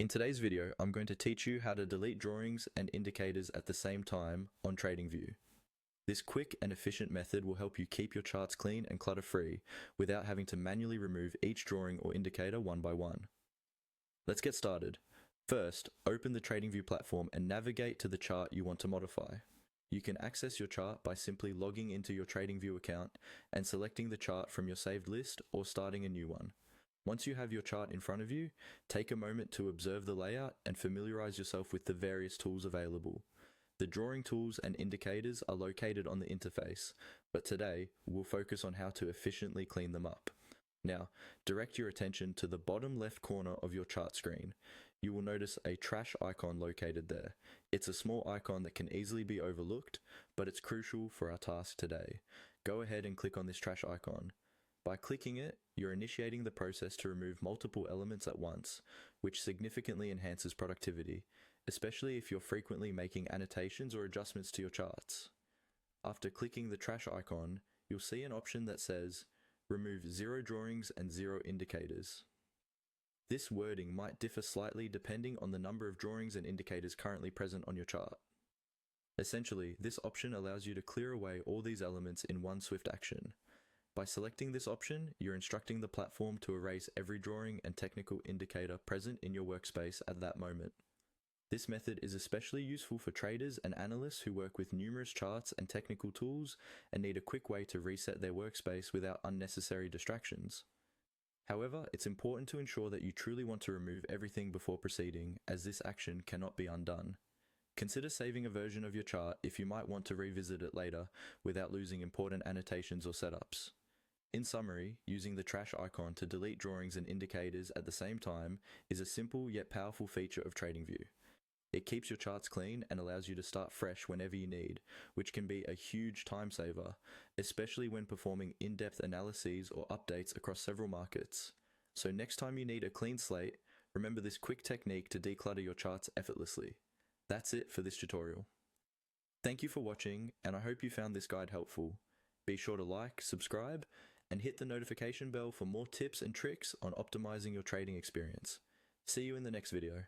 In today's video, I'm going to teach you how to delete drawings and indicators at the same time on TradingView. This quick and efficient method will help you keep your charts clean and clutter-free without having to manually remove each drawing or indicator one by one. Let's get started. First, open the TradingView platform and navigate to the chart you want to modify. You can access your chart by simply logging into your TradingView account and selecting the chart from your saved list or starting a new one. Once you have your chart in front of you, take a moment to observe the layout and familiarize yourself with the various tools available. The drawing tools and indicators are located on the interface, but today we'll focus on how to efficiently clean them up. Now, direct your attention to the bottom left corner of your chart screen. You will notice a trash icon located there. It's a small icon that can easily be overlooked, but it's crucial for our task today. Go ahead and click on this trash icon. By clicking it, you're initiating the process to remove multiple elements at once, which significantly enhances productivity, especially if you're frequently making annotations or adjustments to your charts. After clicking the trash icon, you'll see an option that says, Remove 0 drawings and 0 indicators. This wording might differ slightly depending on the number of drawings and indicators currently present on your chart. Essentially, this option allows you to clear away all these elements in one swift action. By selecting this option, you're instructing the platform to erase every drawing and technical indicator present in your workspace at that moment. This method is especially useful for traders and analysts who work with numerous charts and technical tools and need a quick way to reset their workspace without unnecessary distractions. However, it's important to ensure that you truly want to remove everything before proceeding, as this action cannot be undone. Consider saving a version of your chart if you might want to revisit it later without losing important annotations or setups. In summary, using the trash icon to delete drawings and indicators at the same time is a simple yet powerful feature of TradingView. It keeps your charts clean and allows you to start fresh whenever you need, which can be a huge time saver, especially when performing in-depth analyses or updates across several markets. So next time you need a clean slate, remember this quick technique to declutter your charts effortlessly. That's it for this tutorial. Thank you for watching, and I hope you found this guide helpful. Be sure to like, subscribe, and hit the notification bell for more tips and tricks on optimizing your trading experience. See you in the next video.